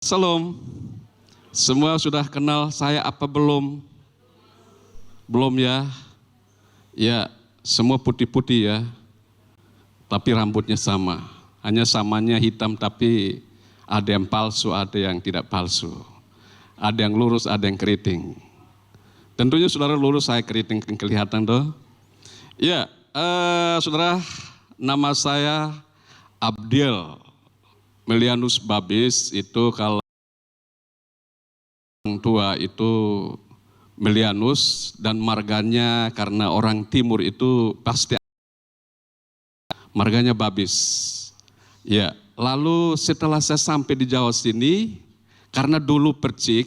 Salam, semua sudah kenal saya apa belum? Belum ya? Ya, semua putih-putih ya, tapi rambutnya sama. Hanya samanya hitam tapi ada yang palsu, ada yang tidak palsu. Ada yang lurus, ada yang keriting. Tentunya saudara lurus, saya keriting, kelihatan tuh. Ya, saudara, nama saya Abdiel Melianus Babis. Itu kalau orang tua itu Melianus, dan marganya karena orang timur itu pasti marganya Babis. Ya, lalu setelah saya sampai di Jawa sini, karena dulu percik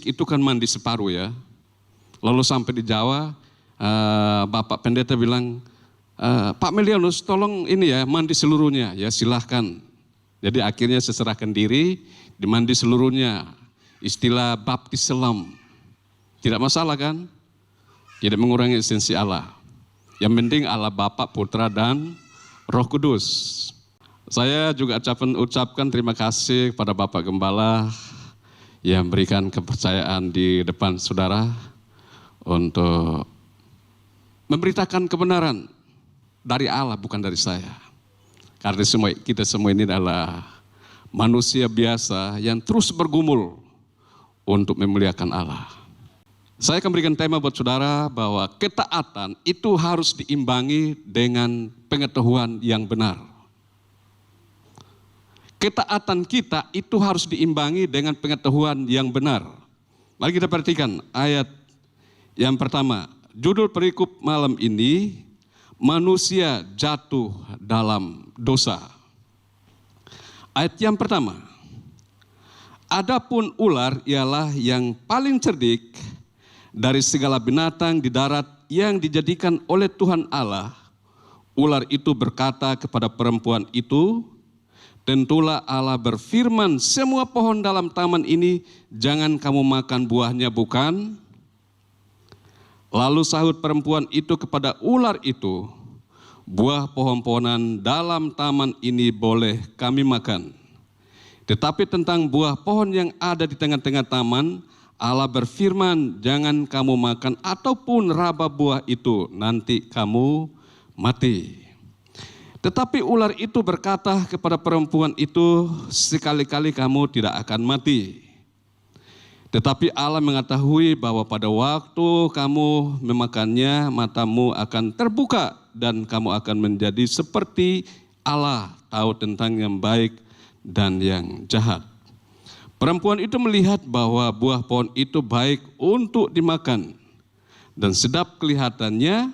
itu kan mandi separuh ya. Lalu sampai di Jawa, Bapak Pendeta bilang, Pak Melianus tolong ini ya, mandi seluruhnya. Ya silahkan. Jadi akhirnya saya serahkan diri, dimandi seluruhnya. Istilah baptis selam. Tidak masalah kan? Tidak mengurangi esensi Allah. Yang penting Allah Bapa, Putra, dan Roh Kudus. Saya juga ucapkan terima kasih kepada Bapak Gembala yang berikan kepercayaan di depan saudara untuk memberitakan kebenaran dari Allah, bukan dari saya. Karena kita semua ini adalah manusia biasa yang terus bergumul untuk memuliakan Allah. Saya akan berikan tema buat saudara bahwa ketaatan itu harus diimbangi dengan pengetahuan yang benar. Ketaatan kita itu harus diimbangi dengan pengetahuan yang benar. Mari kita perhatikan ayat yang pertama. Judul perikop malam ini, manusia jatuh dalam dosa. Ayat yang pertama. Adapun ular ialah yang paling cerdik dari segala binatang di darat yang dijadikan oleh Tuhan Allah. Ular itu berkata kepada perempuan itu, tentulah Allah berfirman, semua pohon dalam taman ini jangan kamu makan buahnya, bukan? Lalu sahut perempuan itu kepada ular itu, buah pohon-pohonan dalam taman ini boleh kami makan. Tetapi tentang buah pohon yang ada di tengah-tengah taman, Allah berfirman, jangan kamu makan ataupun raba buah itu, nanti kamu mati. Tetapi ular itu berkata kepada perempuan itu, sekali-kali kamu tidak akan mati. Tetapi Allah mengetahui bahwa pada waktu kamu memakannya, matamu akan terbuka dan kamu akan menjadi seperti Allah, tahu tentang yang baik dan yang jahat. Perempuan itu melihat bahwa buah pohon itu baik untuk dimakan dan sedap kelihatannya,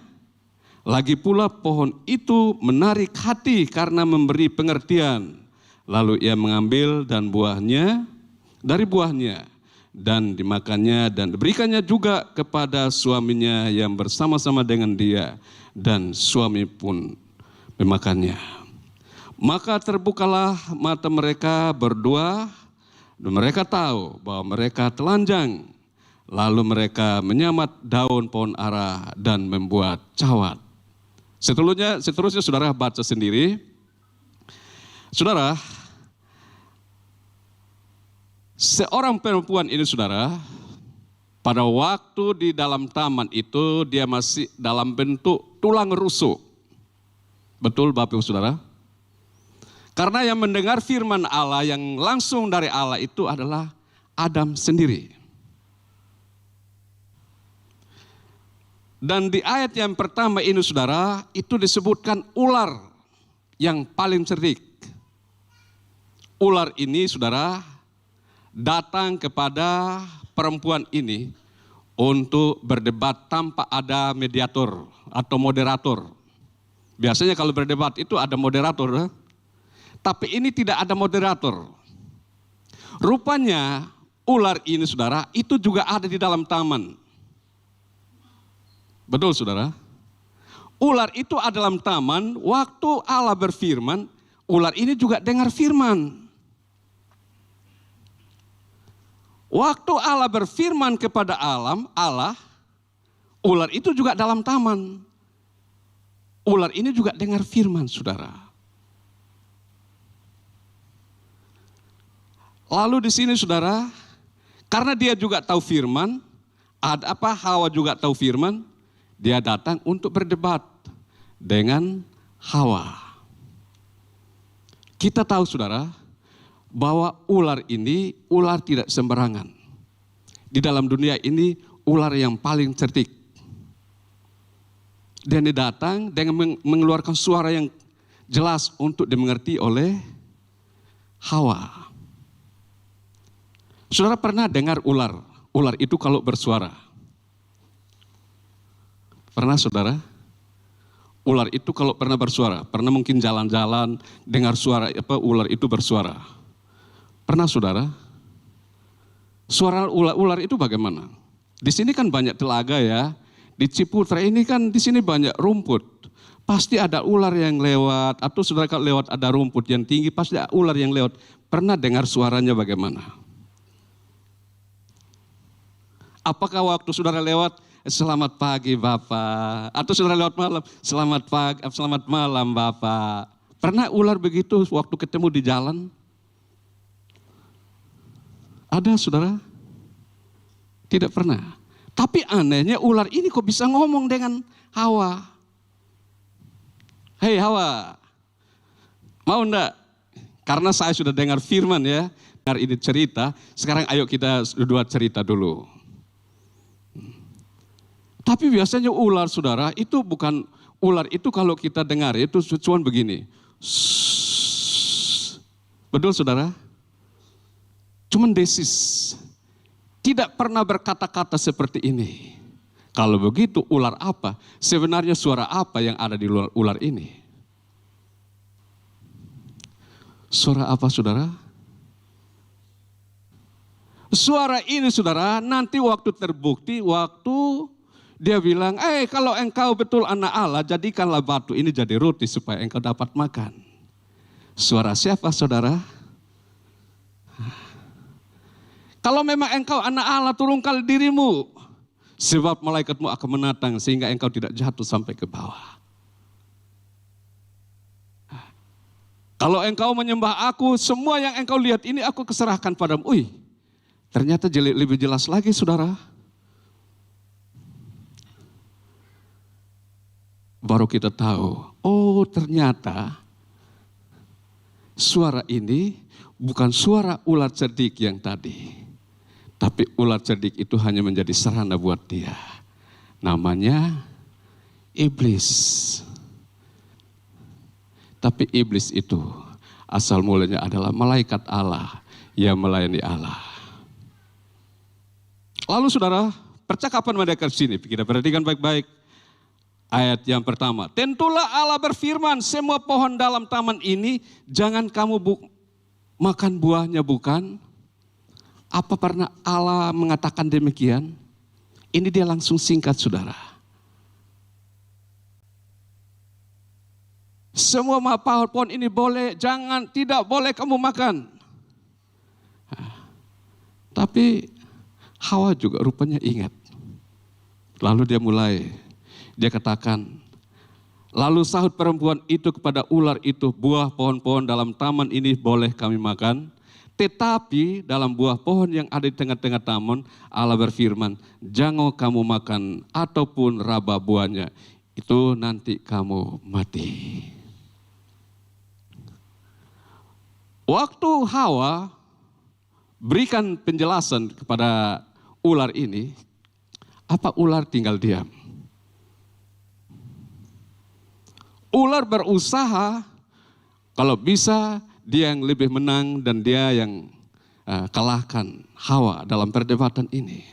lagi pula pohon itu menarik hati karena memberi pengertian. Lalu ia mengambil dari buahnya dan dimakannya dan diberikannya juga kepada suaminya yang bersama-sama dengan dia, dan suami pun memakannya. Maka terbukalah mata mereka berdua, dan mereka tahu bahwa mereka telanjang. Lalu mereka menyamat daun pohon ara dan membuat cawat. Seterusnya saudara baca sendiri. Saudara, seorang perempuan ini saudara, pada waktu di dalam taman itu dia masih dalam bentuk tulang rusuk. Betul Bapak Ibu Saudara? Karena yang mendengar firman Allah yang langsung dari Allah itu adalah Adam sendiri. Dan di ayat yang pertama ini saudara, itu disebutkan ular yang paling cerdik. Ular ini saudara datang kepada perempuan ini untuk berdebat tanpa ada mediator atau moderator. Biasanya kalau berdebat itu ada moderator, tapi ini tidak ada moderator. Rupanya ular ini saudara itu juga ada di dalam taman. Betul saudara? Ular itu ada dalam taman, waktu Allah berfirman, ular ini juga dengar firman. Waktu Allah berfirman kepada Allah, ular itu juga dalam taman. Ular ini juga dengar firman saudara. Lalu di sini saudara, karena dia juga tahu firman, Hawa juga tahu firman, dia datang untuk berdebat dengan Hawa. Kita tahu saudara, bahwa ular ini, ular tidak sembarangan. Di dalam dunia ini, ular yang paling cerdik. Dan dia datang dengan mengeluarkan suara yang jelas untuk dimengerti oleh Hawa. Saudara pernah dengar ular? Ular itu kalau bersuara. Pernah saudara? Ular itu kalau pernah bersuara, pernah mungkin jalan-jalan dengar suara ular itu bersuara. Pernah saudara? Suara ular itu bagaimana? Di sini kan banyak telaga ya. Di Ciputra ini kan di sini banyak rumput. Pasti ada ular yang lewat, atau saudara kalau lewat ada rumput yang tinggi, pasti ada ular yang lewat. Pernah dengar suaranya bagaimana? Apakah waktu saudara lewat, selamat pagi Bapak, atau saudara lewat malam, selamat malam Bapak. Pernah ular begitu waktu ketemu di jalan? Ada saudara? Tidak pernah. Tapi anehnya ular ini kok bisa ngomong dengan Hawa. Hei Hawa, mau enggak? Karena saya sudah dengar firman ya, dengar ini cerita, sekarang ayo kita dua cerita dulu. Tapi biasanya ular saudara, itu bukan ular itu kalau kita dengar itu cuma begini. Betul saudara? Cuman desis. Tidak pernah berkata-kata seperti ini. Kalau begitu ular apa? Sebenarnya suara apa yang ada di ular ini? Suara apa saudara? Suara ini saudara nanti waktu terbukti, waktu dia bilang, kalau engkau betul anak Allah, jadikanlah batu ini jadi roti supaya engkau dapat makan. Suara siapa saudara? Kalau memang engkau anak Allah, turunkan dirimu. Sebab malaikatmu akan menatang sehingga engkau tidak jatuh sampai ke bawah. Kalau engkau menyembah aku, semua yang engkau lihat ini aku keserahkan padamu. Ternyata lebih jelas lagi saudara. Baru kita tahu, ternyata suara ini bukan suara ular cerdik yang tadi. Tapi ular cerdik itu hanya menjadi sarana buat dia. Namanya iblis. Tapi iblis itu asal mulanya adalah malaikat Allah yang melayani Allah. Lalu saudara, percakapan mereka di sini, kita perhatikan baik-baik. Ayat yang pertama, tentulah Allah berfirman, semua pohon dalam taman ini jangan kamu makan buahnya, bukan? Apa pernah Allah mengatakan demikian? Ini dia langsung singkat saudara. Semua pohon ini boleh, tidak boleh kamu makan. Tapi Hawa juga rupanya ingat. Lalu dia katakan, lalu sahut perempuan itu kepada ular itu, buah pohon-pohon dalam taman ini boleh kami makan. Tetapi dalam buah pohon yang ada di tengah-tengah taman, Allah berfirman, jangan kamu makan ataupun raba buahnya, itu nanti kamu mati. Waktu Hawa berikan penjelasan kepada ular ini, apa ular tinggal diam? Ular berusaha, kalau bisa dia yang lebih menang dan dia yang kalahkan Hawa dalam perdebatan ini.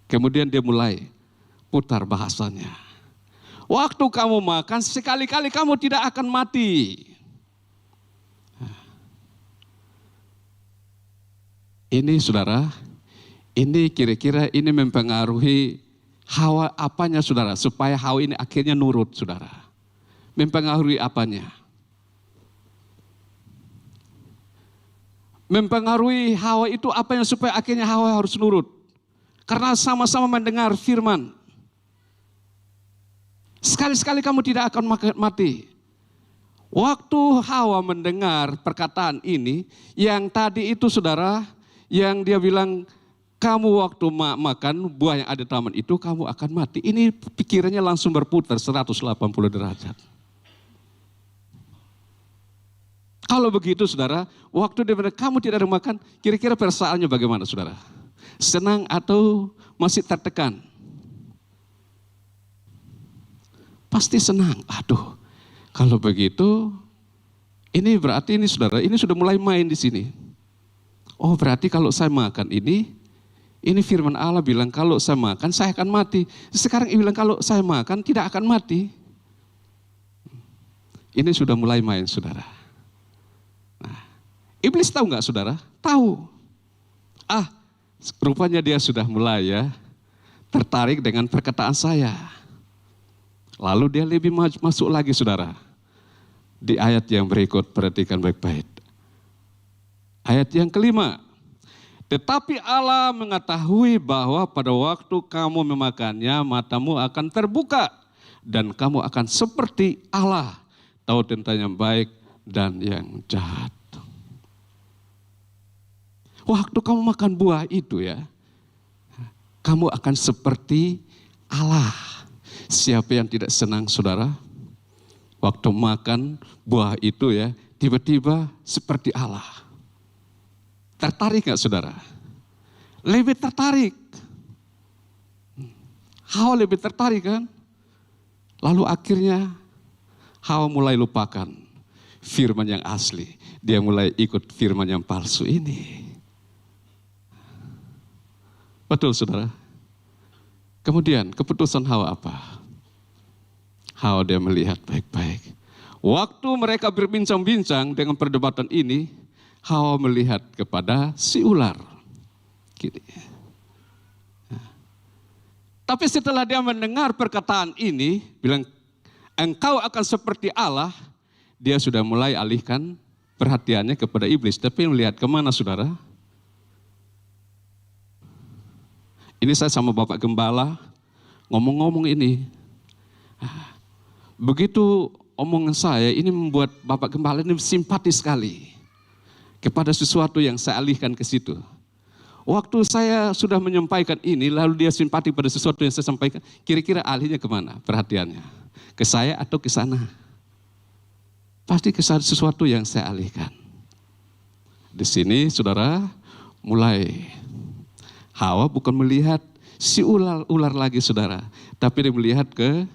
Kemudian dia mulai putar bahasanya. Waktu kamu makan, sekali-kali kamu tidak akan mati. Ini saudara, ini kira-kira ini mempengaruhi Hawa apanya saudara, supaya Hawa ini akhirnya nurut saudara. Mempengaruhi apanya? Mempengaruhi Hawa itu apanya supaya akhirnya Hawa harus nurut? Karena sama-sama mendengar firman. Sekali-sekali kamu tidak akan mati. Waktu Hawa mendengar perkataan ini, yang tadi itu saudara, yang dia bilang, kamu waktu makan buah yang ada di taman itu, kamu akan mati. Ini pikirannya langsung berputar 180 derajat. Kalau begitu saudara, waktu dia bilang, kamu tidak ada makan, kira-kira perasaannya bagaimana saudara? Senang atau masih tertekan? Pasti senang. Aduh, kalau begitu, ini berarti ini saudara, ini sudah mulai main di sini. Oh berarti kalau saya makan ini firman Allah bilang kalau saya makan saya akan mati. Sekarang dia bilang kalau saya makan tidak akan mati. Ini sudah mulai main saudara. Nah, iblis tahu nggak saudara? Tahu. Rupanya dia sudah mulai tertarik dengan perkataan saya. Lalu dia lebih masuk lagi saudara. Di ayat yang berikut, perhatikan baik-baik. Ayat yang kelima. Tetapi Allah mengetahui bahwa pada waktu kamu memakannya, matamu akan terbuka. Dan kamu akan seperti Allah, tahu tentang yang baik dan yang jahat. Waktu kamu makan buah itu kamu akan seperti Allah. Siapa yang tidak senang saudara? Waktu makan buah itu tiba-tiba seperti Allah. Tertarik gak saudara? Lebih tertarik. Hawa lebih tertarik kan? Lalu akhirnya Hawa mulai lupakan firman yang asli. Dia mulai ikut firman yang palsu ini. Betul saudara? Kemudian keputusan Hawa apa? Hawa dia melihat baik-baik. Waktu mereka berbincang-bincang dengan perdebatan ini, Hawa melihat kepada si ular. Gini. Tapi setelah dia mendengar perkataan ini, bilang engkau akan seperti Allah, dia sudah mulai alihkan perhatiannya kepada iblis. Tapi melihat kemana saudara? Ini saya sama Bapak Gembala ngomong-ngomong ini. Begitu omongan saya ini membuat Bapak Gembala ini simpati sekali kepada sesuatu yang saya alihkan ke situ. Waktu saya sudah menyampaikan ini, lalu dia simpati pada sesuatu yang saya sampaikan, kira-kira alihnya kemana perhatiannya? Ke saya atau ke sana? Pasti ke sesuatu yang saya alihkan. Di sini saudara, mulai Hawa bukan melihat si ular lagi saudara, tapi dia melihat ke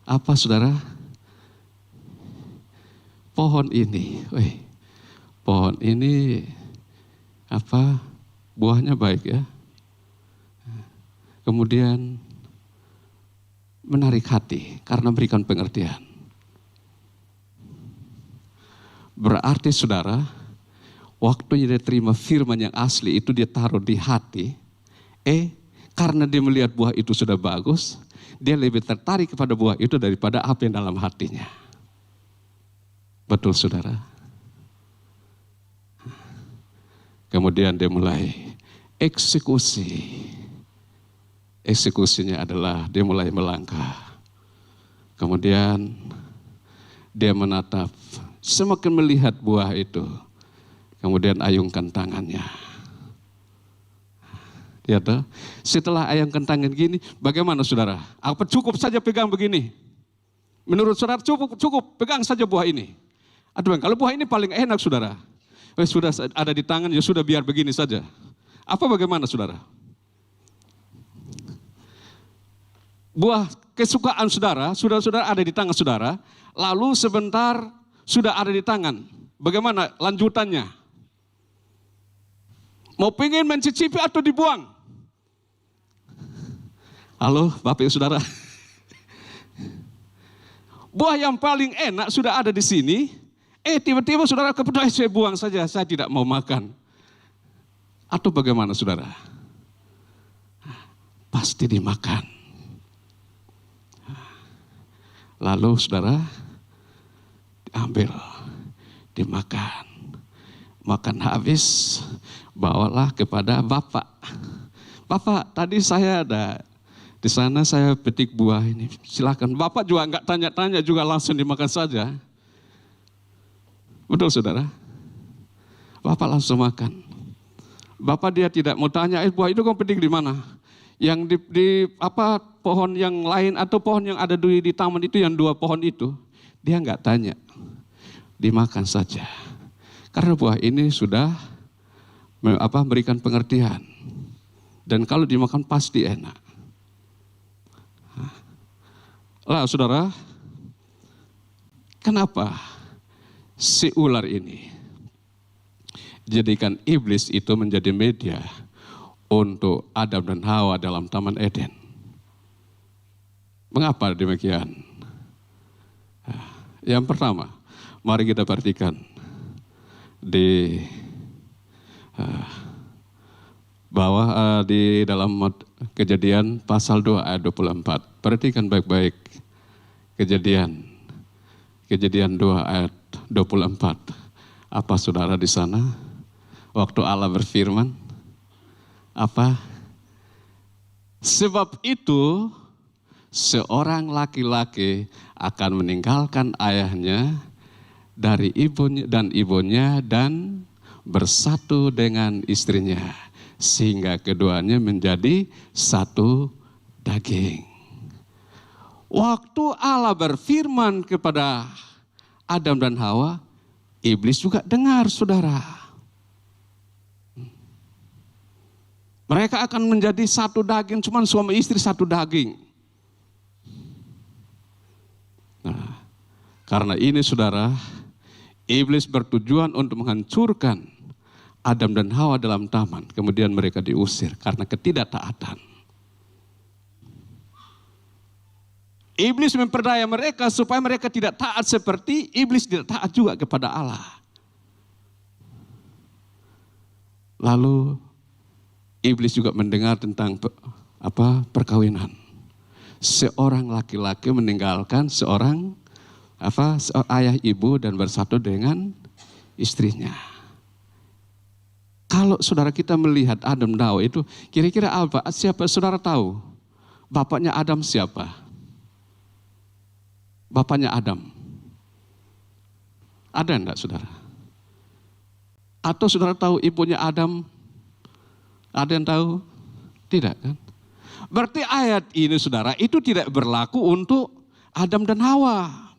apa saudara? Pohon ini. Pohon ini apa? Buahnya baik ya. Kemudian menarik hati karena memberikan pengertian. Berarti saudara, waktu dia terima firman yang asli itu dia taruh di hati. Karena dia melihat buah itu sudah bagus, dia lebih tertarik kepada buah itu daripada apa yang dalam hatinya. Betul saudara? Kemudian dia mulai eksekusi. Eksekusinya adalah dia mulai melangkah. Kemudian dia menatap, semakin melihat buah itu. Kemudian ayungkan tangannya. Ya toh? Setelah ayungkan tangan gini, bagaimana saudara? Apa cukup saja pegang begini? Menurut saudara cukup pegang saja buah ini. Aduh, kalau buah ini paling enak saudara. Sudah ada di tangan, ya sudah biar begini saja. Apa bagaimana saudara? Buah kesukaan saudara, saudara ada di tangan saudara, lalu sebentar sudah ada di tangan. Bagaimana lanjutannya? Mau pengen mencicipi atau dibuang? Halo Bapak Ibu Saudara. Buah yang paling enak sudah ada di sini. Tiba-tiba saudara keputusan saya buang saja, saya tidak mau makan. Atau bagaimana saudara? Pasti dimakan. Lalu saudara diambil, dimakan. Makan habis, bawalah kepada Bapak. Bapak, tadi saya ada di sana, saya petik buah ini. Silakan. Bapak juga enggak tanya-tanya, juga langsung dimakan saja. Betul saudara? Bapak langsung makan. Bapak dia tidak mau tanya, buah itu kamu petik di mana? Yang di apa pohon yang lain atau pohon yang ada di taman itu, yang 2 pohon itu, dia nggak tanya. Dimakan saja. Karena buah ini sudah memberikan pengertian. Dan kalau dimakan pasti enak. Lah saudara, kenapa si ular ini jadikan iblis itu menjadi media untuk Adam dan Hawa dalam Taman Eden? Mengapa demikian? Yang pertama, mari kita perhatikan di bawah di dalam Kejadian pasal 2 ayat 24. Perhatikan baik-baik Kejadian 2 ayat 24. Apa saudara di sana? Waktu Allah berfirman, apa? Sebab itu seorang laki-laki akan meninggalkan ayahnya dari ibunya dan bersatu dengan istrinya, sehingga keduanya menjadi satu daging. Waktu Allah berfirman kepada Adam dan Hawa, iblis juga dengar saudara. Mereka akan menjadi satu daging, cuman suami istri satu daging. Nah, karena ini saudara, iblis bertujuan untuk menghancurkan Adam dan Hawa dalam taman. Kemudian mereka diusir karena ketidaktaatan. Iblis memperdaya mereka supaya mereka tidak taat seperti iblis tidak taat juga kepada Allah. Lalu iblis juga mendengar tentang perkawinan. Seorang laki-laki meninggalkan seorang ayah ibu dan bersatu dengan istrinya. Kalau saudara kita melihat Adam dan Hawa itu, kira-kira apa? Siapa saudara tahu? Bapaknya Adam siapa? Bapaknya Adam. Ada enggak saudara? Atau saudara tahu ibunya Adam? Ada yang tahu? Tidak kan? Berarti ayat ini saudara itu tidak berlaku untuk Adam dan Hawa.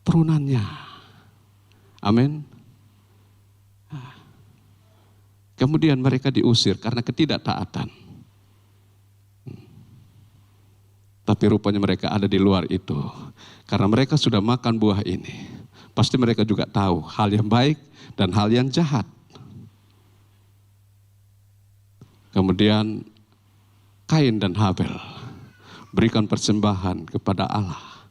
Turunannya. Amin. Kemudian mereka diusir karena ketidaktaatan. Tapi rupanya mereka ada di luar itu. Karena mereka sudah makan buah ini. Pasti mereka juga tahu hal yang baik dan hal yang jahat. Kemudian Kain dan Habel berikan persembahan kepada Allah.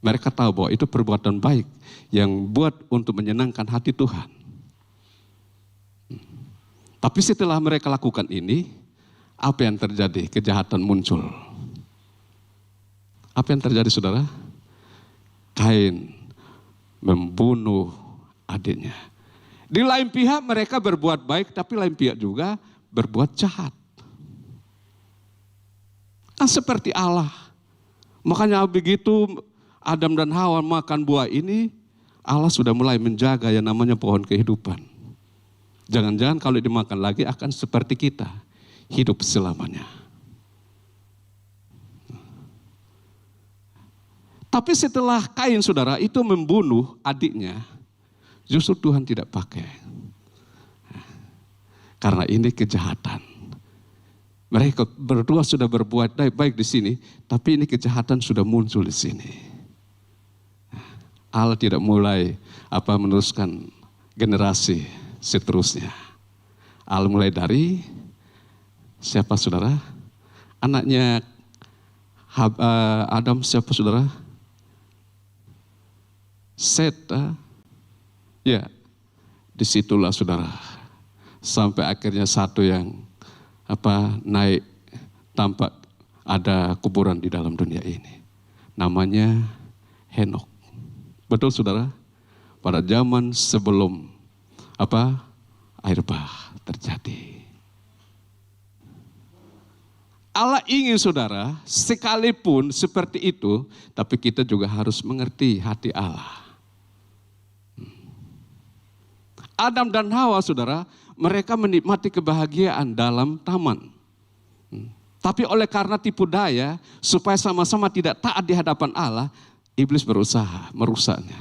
Mereka tahu bahwa itu perbuatan baik yang buat untuk menyenangkan hati Tuhan. Tapi setelah mereka lakukan ini, apa yang terjadi? Kejahatan muncul. Apa yang terjadi saudara? Kain membunuh adiknya. Di lain pihak mereka berbuat baik, tapi lain pihak juga berbuat jahat. Kan seperti Allah. Makanya begitu Adam dan Hawa makan buah ini, Allah sudah mulai menjaga yang namanya pohon kehidupan. Jangan-jangan kalau dimakan lagi akan seperti kita. Hidup selamanya. Tapi setelah Kain saudara itu membunuh adiknya, justru Tuhan tidak pakai. Karena ini kejahatan. Mereka berdua sudah berbuat baik di sini, tapi ini kejahatan sudah muncul di sini. Allah tidak mulai meneruskan generasi seterusnya. Allah mulai dari siapa saudara? Anaknya Adam siapa saudara? Set. Ya, disitulah saudara. Sampai akhirnya satu yang naik tampak ada kuburan di dalam dunia ini. Namanya Henok. Betul saudara? Pada zaman sebelum air bah terjadi. Allah ingin saudara, sekalipun seperti itu, tapi kita juga harus mengerti hati Allah. Adam dan Hawa saudara, mereka menikmati kebahagiaan dalam taman. Tapi oleh karena tipu daya, supaya sama-sama tidak taat di hadapan Allah, iblis berusaha merusaknya.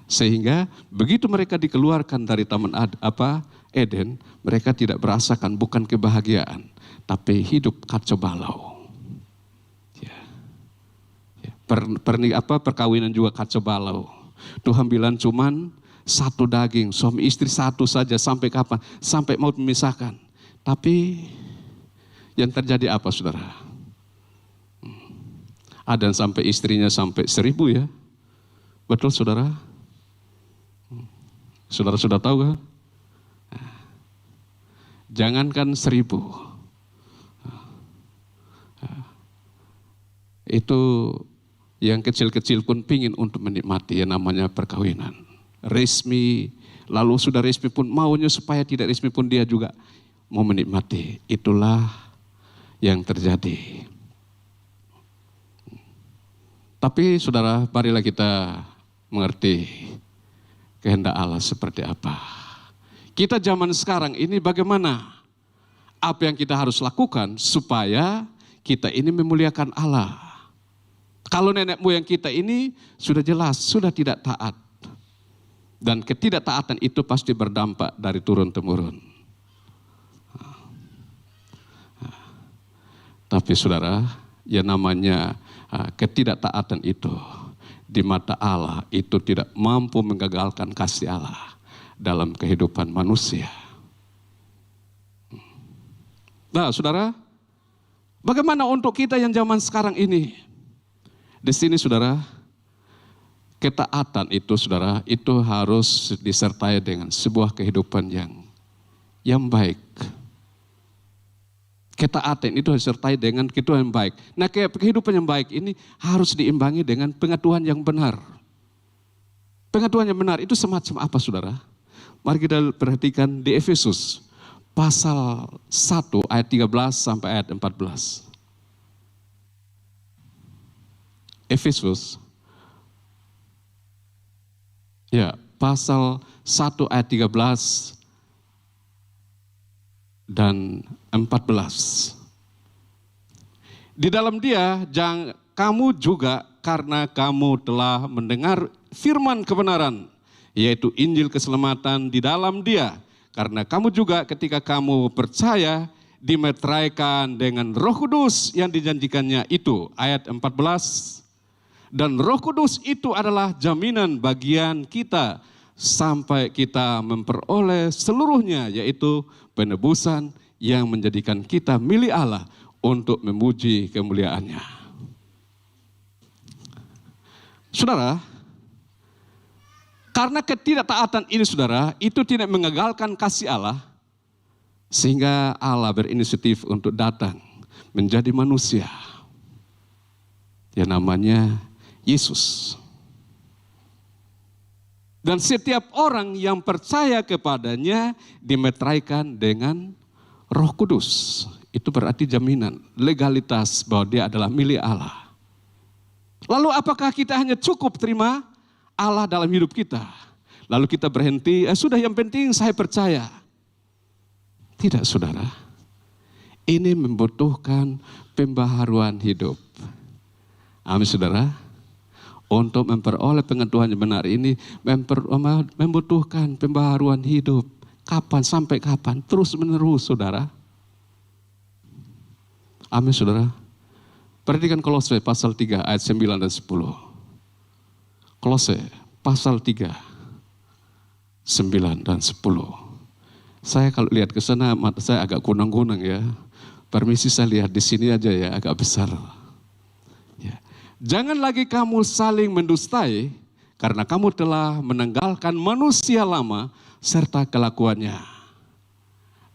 Sehingga begitu mereka dikeluarkan dari taman Eden, mereka tidak merasakan bukan kebahagiaan, tapi hidup kacau balau. Perkawinan juga kacau balau. Tuhan bilang cuman satu daging, suami istri satu saja, sampai kapan? Sampai maut memisahkan. Tapi yang terjadi apa saudara? Ada yang sampai istrinya sampai 1000 ya. Betul saudara? Saudara sudah tahu kan? Jangankan 1000. Itu yang kecil-kecil pun pingin untuk menikmati yang namanya perkawinan. Resmi, lalu sudah resmi pun maunya supaya tidak resmi pun dia juga mau menikmati. Itulah yang terjadi. Tapi saudara, marilah kita mengerti kehendak Allah seperti apa. Kita zaman sekarang ini bagaimana? Apa yang kita harus lakukan supaya kita ini memuliakan Allah? Kalau nenek moyang kita ini sudah jelas, sudah tidak taat. Dan ketidaktaatan itu pasti berdampak dari turun-temurun. Tapi saudara, yang namanya ketidaktaatan itu di mata Allah itu tidak mampu menggagalkan kasih Allah dalam kehidupan manusia. Nah saudara, bagaimana untuk kita yang zaman sekarang ini? Di sini saudara, ketaatan itu saudara, itu harus disertai dengan sebuah kehidupan yang baik. Ketaatan itu disertai dengan kehidupan yang baik. Nah kehidupan yang baik ini harus diimbangi dengan pengetahuan yang benar. Pengetahuan yang benar itu semacam apa saudara? Mari kita perhatikan di Efesus pasal 1 ayat 13 sampai ayat 14. Efesus ya, pasal 1 ayat 13 dan 14. Di dalam Dia kamu juga karena kamu telah mendengar firman kebenaran, yaitu Injil keselamatan di dalam Dia. Karena kamu juga ketika kamu percaya dimeteraikan dengan Roh Kudus yang dijanjikannya itu. Ayat 14. Dan Roh Kudus itu adalah jaminan bagian kita sampai kita memperoleh seluruhnya, yaitu penebusan yang menjadikan kita milik Allah untuk memuji kemuliaannya. Saudara, karena ketidaktaatan ini saudara, itu tidak mengagalkan kasih Allah, sehingga Allah berinisiatif untuk datang menjadi manusia. Yang namanya Yesus. Dan setiap orang yang percaya kepadanya dimeteraikan dengan Roh Kudus. Itu berarti jaminan, legalitas bahwa dia adalah milik Allah. Lalu apakah kita hanya cukup terima Allah dalam hidup kita? Lalu kita berhenti, sudah yang penting saya percaya. Tidak saudara, ini membutuhkan pembaharuan hidup. Amin saudara. Untuk memperoleh pengetahuan yang benar ini membutuhkan pembaharuan hidup. Kapan sampai kapan? Terus menerus saudara. Amin saudara. Perhatikan Kolose pasal 3 ayat 9 dan 10. Kolose pasal 3 9 dan 10. Saya kalau lihat ke sana mata saya agak kunang-kunang ya. Permisi saya lihat di sini aja ya, agak besar. Ya. Jangan lagi kamu saling mendustai karena kamu telah menanggalkan manusia lama serta kelakuannya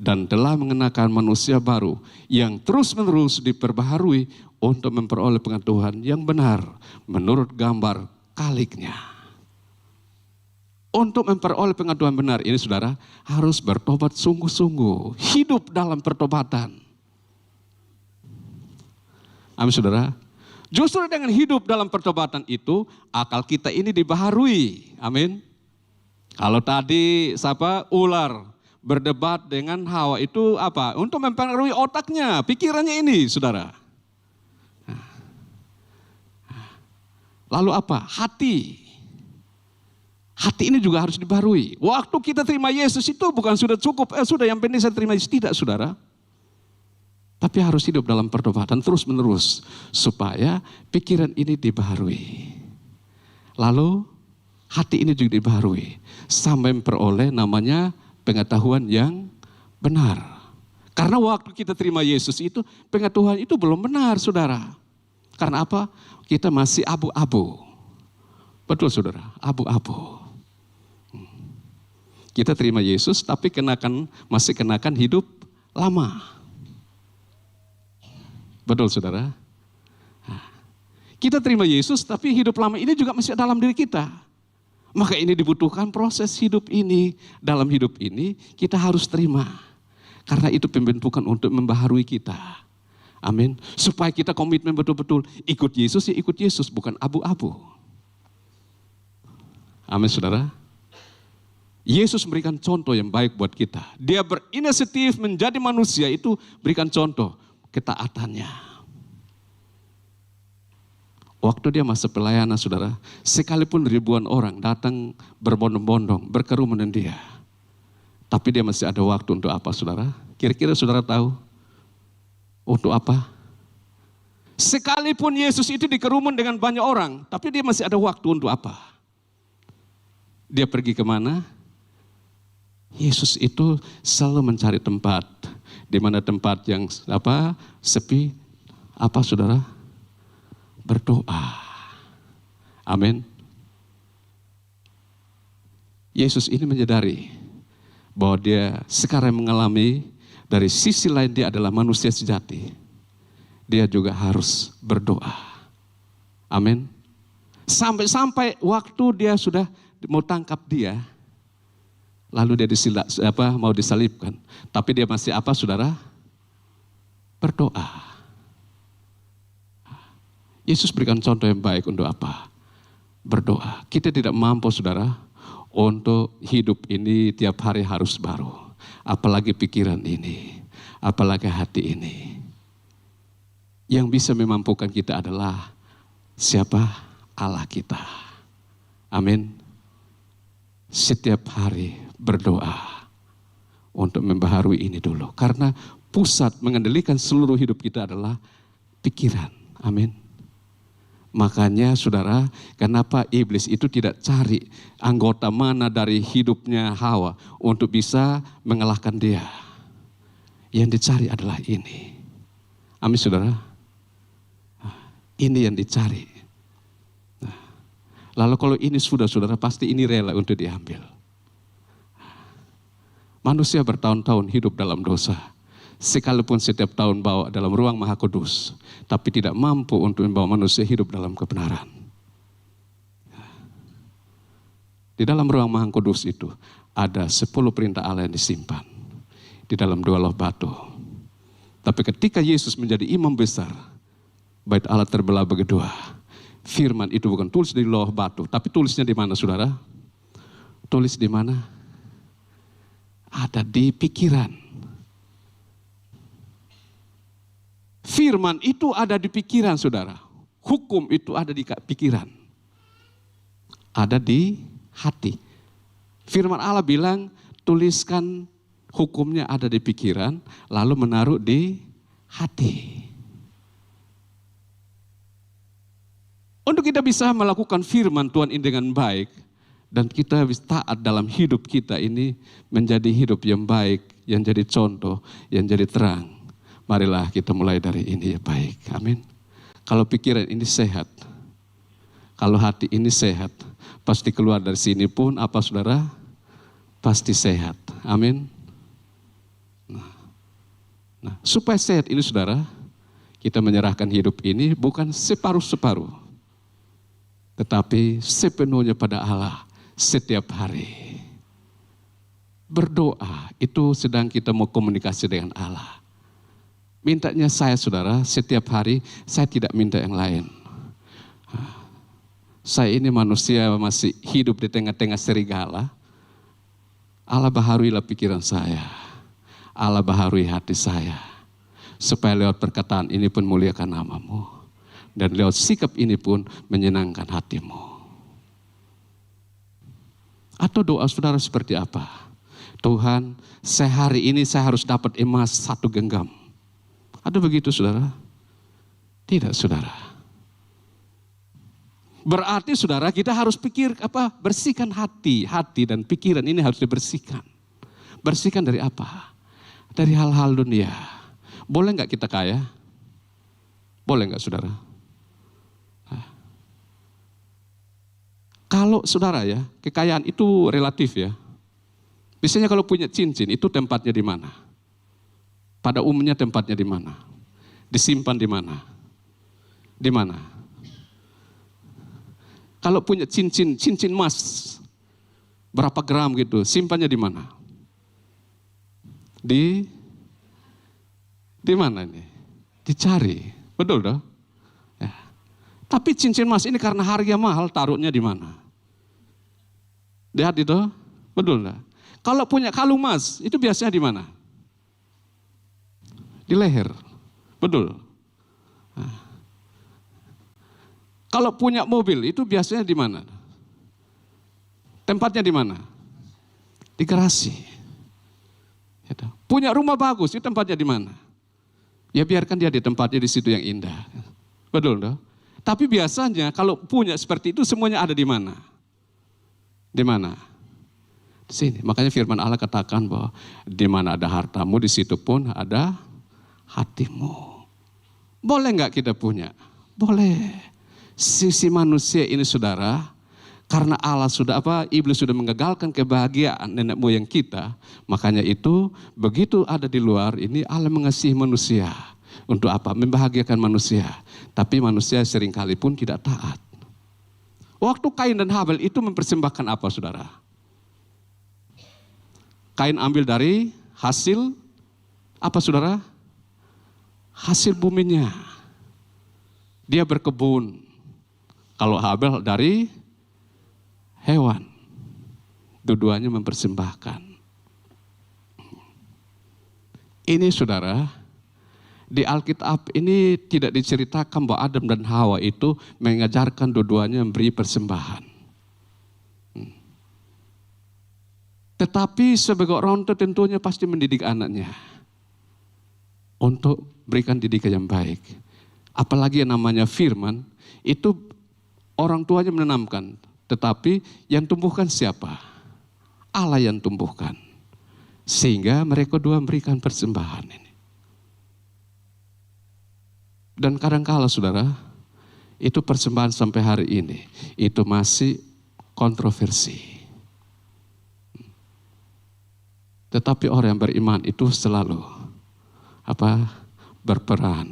dan telah mengenakan manusia baru yang terus-menerus diperbaharui untuk memperoleh pengetahuan yang benar menurut gambar kaliknya. Untuk memperoleh pengaduan benar ini saudara, harus bertobat sungguh-sungguh. Hidup dalam pertobatan. Amin saudara. Justru dengan hidup dalam pertobatan itu, akal kita ini dibaharui. Amin. Kalau tadi ular berdebat dengan Hawa itu apa? Untuk mempengaruhi otaknya, pikirannya ini saudara. Lalu apa? Hati. Hati ini juga harus dibaharui. Waktu kita terima Yesus itu bukan sudah cukup, sudah yang penting saya terima Yesus. Tidak saudara. Tapi harus hidup dalam pertobatan terus menerus. Supaya pikiran ini dibaharui. Lalu hati ini juga dibaharui. Sampai memperoleh namanya pengetahuan yang benar. Karena waktu kita terima Yesus itu, pengetahuan itu belum benar saudara. Karena apa? Kita masih abu-abu. Betul saudara, abu-abu. Kita terima Yesus tapi masih kenakan hidup lama. Betul saudara. Kita terima Yesus tapi hidup lama ini juga masih dalam diri kita. Maka ini dibutuhkan proses hidup ini. Dalam hidup ini kita harus terima. Karena itu pembentukan untuk membaharui kita. Amin. Supaya kita komitmen betul-betul ikut Yesus ya ikut Yesus, bukan abu-abu. Amin saudara. Yesus memberikan contoh yang baik buat kita. Dia berinisiatif menjadi manusia itu berikan contoh ketaatannya. Waktu dia masa pelayanan saudara, sekalipun ribuan orang datang berbondong-bondong, berkerumun dengan dia. Tapi dia masih ada waktu untuk apa saudara? Kira-kira saudara tahu? Untuk apa? Sekalipun Yesus itu dikerumun dengan banyak orang, tapi dia masih ada waktu untuk apa? Dia pergi kemana? Yesus itu selalu mencari tempat, di mana tempat yang sepi, saudara? Berdoa. Amin. Yesus ini menyadari bahwa dia sekarang mengalami dari sisi lain dia adalah manusia sejati. Dia juga harus berdoa. Amin. Sampai waktu dia sudah mau tangkap dia, lalu dia mau disalibkan. Tapi dia masih saudara? Berdoa. Yesus berikan contoh yang baik untuk apa? Berdoa. Kita tidak mampu saudara untuk hidup ini tiap hari harus baru. Apalagi pikiran ini, apalagi hati ini. Yang bisa memampukan kita adalah siapa? Allah kita. Amin. Setiap hari berdoa untuk membaharui ini dulu. Karena pusat mengendalikan seluruh hidup kita adalah pikiran. Amin. Makanya saudara, kenapa iblis itu tidak cari anggota mana dari hidupnya Hawa untuk bisa mengalahkan dia. Yang dicari adalah ini. Amin saudara. Ini yang dicari. Lalu kalau ini sudah saudara, pasti ini rela untuk diambil. Manusia bertahun-tahun hidup dalam dosa. Sekalipun setiap tahun bawa dalam ruang Maha Kudus, tapi tidak mampu untuk membawa manusia hidup dalam kebenaran. Di dalam ruang Maha Kudus itu ada 10 perintah Allah yang disimpan di dalam 2 loh batu. Tapi ketika Yesus menjadi imam besar, bait Allah terbelah berdua. Firman itu bukan tulis di loh batu, tapi tulisnya di mana saudara? Tulis di mana? Ada di pikiran. Firman itu ada di pikiran saudara. Hukum itu ada di pikiran. Ada di hati. Firman Allah bilang tuliskan hukumnya ada di pikiran lalu menaruh di hati. Untuk kita bisa melakukan firman Tuhan ini dengan baik dan kita bisa taat dalam hidup kita ini menjadi hidup yang baik, yang jadi contoh, yang jadi terang. Marilah kita mulai dari ini ya baik. Amin. Kalau pikiran ini sehat, kalau hati ini sehat, pasti keluar dari sini pun saudara? Pasti sehat. Amin. Nah, supaya sehat ini saudara, kita menyerahkan hidup ini bukan separuh-separuh, tetapi sepenuhnya pada Allah, setiap hari. Berdoa itu sedang kita mau komunikasi dengan Allah. Mintanya saya saudara, setiap hari saya tidak minta yang lain. Saya ini manusia masih hidup di tengah-tengah serigala. Allah baharuilah pikiran saya. Allah baharui hati saya. Supaya lewat perkataan ini pun muliakan nama-Mu. Dan lewat sikap ini pun menyenangkan hati-Mu. Atau doa saudara seperti apa? Tuhan, sehari ini saya harus dapat emas 1 genggam. Ada begitu saudara? Tidak saudara. Berarti saudara kita harus bersihkan hati dan pikiran ini harus dibersihkan. Bersihkan dari apa? Dari hal-hal dunia. Boleh nggak kita kaya? Boleh nggak saudara? Kalau saudara ya, kekayaan itu relatif ya. Biasanya kalau punya cincin itu tempatnya di mana? Pada umumnya tempatnya di mana? Disimpan di mana? Di mana? Kalau punya cincin emas, berapa gram gitu, simpannya di mana? Di mana ini? Dicari, betul dong? Ya. Tapi cincin emas ini karena harga mahal, taruhnya di mana? Lihat itu, betul enggak? Kalau punya kalung emas, itu biasanya di mana? Di leher, betul. Nah. Kalau punya mobil, itu biasanya di mana? Tempatnya di mana? Di garasi. Punya rumah bagus, itu tempatnya di mana? Ya biarkan dia di tempatnya di situ yang indah. Betul dong? Tapi biasanya kalau punya seperti itu semuanya ada di mana? Di mana? Di sini. Makanya firman Allah katakan bahwa di mana ada hartamu, di situ pun ada hatimu. Boleh nggak kita punya? Boleh. Sisi manusia ini saudara, karena Allah sudah iblis sudah menggagalkan kebahagiaan nenek moyang kita, makanya itu begitu ada di luar ini Allah mengasihi manusia untuk apa? Membahagiakan manusia. Tapi manusia seringkali pun tidak taat. Waktu Kain dan Habel itu mempersembahkan apa saudara? Kain ambil dari hasil apa saudara? Hasil buminya. Dia berkebun. Kalau Habel dari hewan. Dua-duanya mempersembahkan. Ini saudara, di Alkitab ini tidak diceritakan bahwa Adam dan Hawa itu mengajarkan dua-duanya memberi persembahan. Tetapi sebagai orang tua tentunya pasti mendidik anaknya. Untuk berikan didikan yang baik. Apalagi yang namanya firman, itu orang tuanya menanamkan, tetapi yang tumbuhkan siapa? Allah yang tumbuhkan. Sehingga mereka dua memberikan persembahan ini. Dan kadang-kala saudara, itu persembahan sampai hari ini, itu masih kontroversi. Tetapi orang yang beriman itu selalu berperan,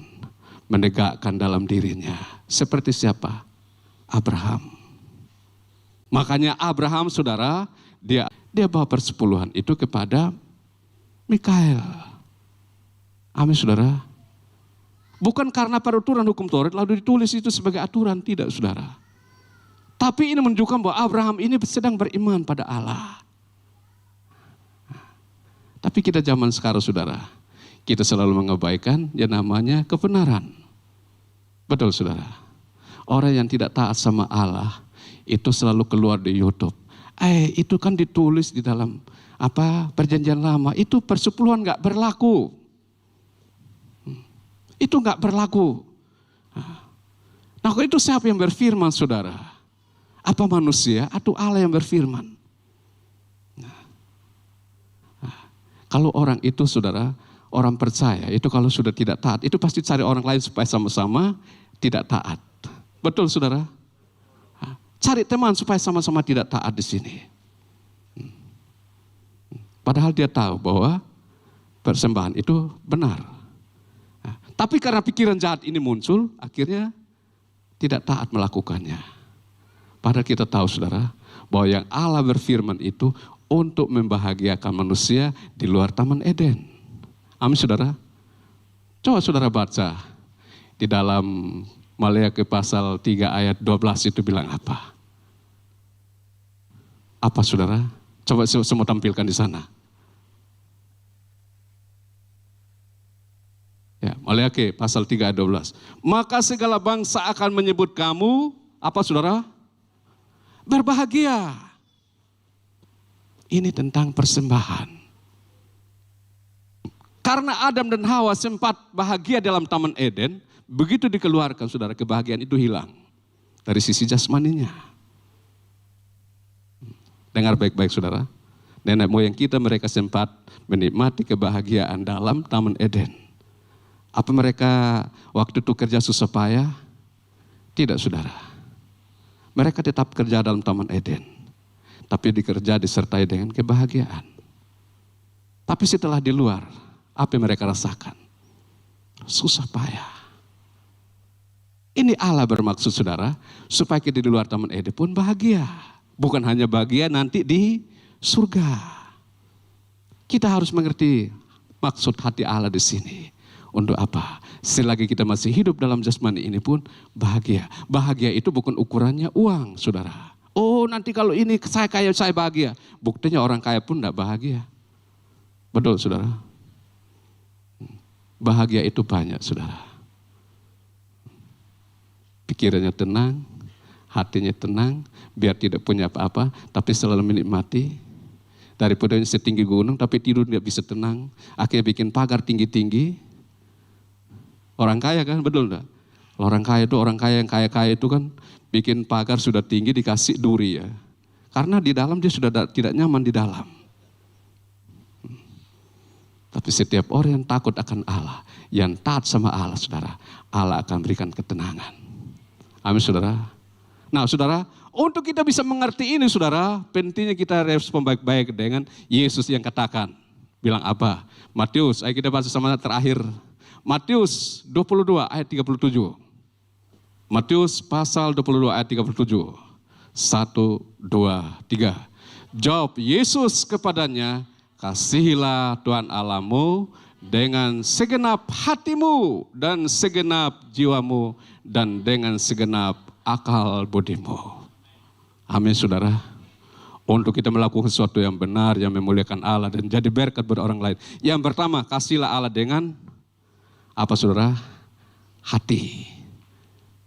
menegakkan dalam dirinya. Seperti siapa? Abraham. Makanya Abraham saudara, dia bawa persepuluhan itu kepada Mikael. Amin saudara. Bukan karena peraturan hukum Taurat lalu ditulis itu sebagai aturan, tidak saudara. Tapi ini menunjukkan bahwa Abraham ini sedang beriman pada Allah. Tapi kita zaman sekarang saudara, kita selalu mengabaikan yang namanya kebenaran. Betul saudara. Orang yang tidak taat sama Allah itu selalu keluar di YouTube. Itu kan ditulis di dalam perjanjian lama. Itu persepuluhan nggak berlaku. Itu nggak berlaku. Nah itu siapa yang berfirman saudara? Apa manusia atau Allah yang berfirman? Kalau orang itu saudara, orang percaya itu kalau sudah tidak taat, itu pasti cari orang lain supaya sama-sama tidak taat. Betul saudara? Cari teman supaya sama-sama tidak taat di sini. Padahal dia tahu bahwa persembahan itu benar. Tapi karena pikiran jahat ini muncul, akhirnya tidak taat melakukannya. Padahal kita tahu saudara, bahwa yang Allah berfirman itu untuk membahagiakan manusia di luar Taman Eden. Amin saudara. Coba saudara baca di dalam Maleakhi pasal 3 ayat 12 itu bilang apa? Apa saudara? Coba semua tampilkan di sana. Ya, Maleakhi pasal 3 ayat 12. Maka segala bangsa akan menyebut kamu, apa saudara? Berbahagia. Ini tentang persembahan. Karena Adam dan Hawa sempat bahagia dalam Taman Eden, begitu dikeluarkan saudara, kebahagiaan itu hilang dari sisi jasmaninya. Dengar baik-baik saudara, nenek moyang kita mereka sempat menikmati kebahagiaan dalam Taman Eden. Apa mereka waktu itu kerja susah payah? Tidak saudara. Mereka tetap kerja dalam Taman Eden. Tapi dikerja disertai dengan kebahagiaan. Tapi setelah di luar, apa yang mereka rasakan? Susah payah. Ini Allah bermaksud saudara, supaya kita di luar Taman Eden pun bahagia. Bukan hanya bahagia nanti di surga. Kita harus mengerti maksud hati Allah di sini. Untuk apa? Selagi kita masih hidup dalam jasmani ini pun bahagia. Bahagia itu bukan ukurannya uang saudara. Oh nanti kalau ini saya kaya saya bahagia. Buktinya orang kaya pun tidak bahagia. Betul saudara. Bahagia itu banyak saudara. Pikirannya tenang, hatinya tenang, biar tidak punya apa-apa, tapi selalu menikmati. Daripada setinggi gunung tapi tidur tidak bisa tenang, akhirnya bikin pagar tinggi-tinggi. Orang kaya kan, betul enggak? Orang kaya yang kaya-kaya itu kan bikin pagar sudah tinggi dikasih duri ya. Karena di dalam dia sudah tidak nyaman di dalam. Tapi setiap orang yang takut akan Allah, yang taat sama Allah saudara, Allah akan berikan ketenangan. Amin saudara. Nah saudara, untuk kita bisa mengerti ini saudara, pentingnya kita respon baik-baik dengan Yesus yang katakan. Bilang apa? Matius, ayo kita baca sama terakhir. Matius 22 ayat 37. Matius pasal 22 ayat 37. 1, 2, 3. Jawab Yesus kepadanya, kasihilah Tuhan Allahmu dengan segenap hatimu dan segenap jiwamu dan dengan segenap akal budimu. Amin saudara. Untuk kita melakukan sesuatu yang benar, yang memuliakan Allah dan jadi berkat buat orang lain. Yang pertama, kasihlah Allah dengan apa saudara? Hati.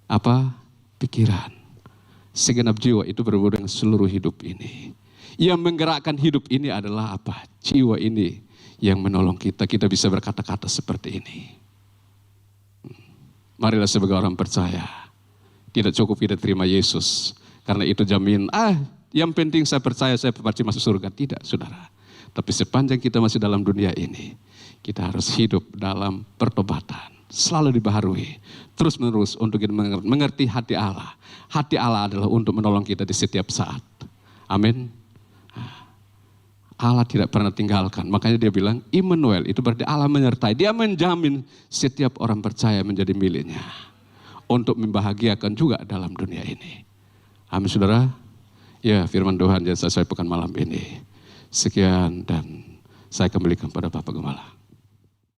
Apa? Pikiran. Segenap jiwa itu berhubungan dengan seluruh hidup ini. Yang menggerakkan hidup ini adalah apa? Jiwa ini yang menolong kita. Kita bisa berkata-kata seperti ini. Marilah sebagai orang percaya. Tidak cukup kita terima Yesus. Karena itu jamin, yang penting saya percaya saya pasti masuk surga. Tidak saudara. Tapi sepanjang kita masih dalam dunia ini, kita harus hidup dalam pertobatan. Selalu dibaharui. Terus menerus untuk kita mengerti hati Allah. Hati Allah adalah untuk menolong kita di setiap saat. Amin. Allah tidak pernah tinggalkan. Makanya dia bilang Immanuel, itu berarti Allah menyertai. Dia menjamin setiap orang percaya menjadi miliknya. Untuk membahagiakan juga dalam dunia ini. Amin saudara. Ya firman Tuhan yang saya sampaikan malam ini. Sekian dan saya kembalikan pada Bapak Gembala.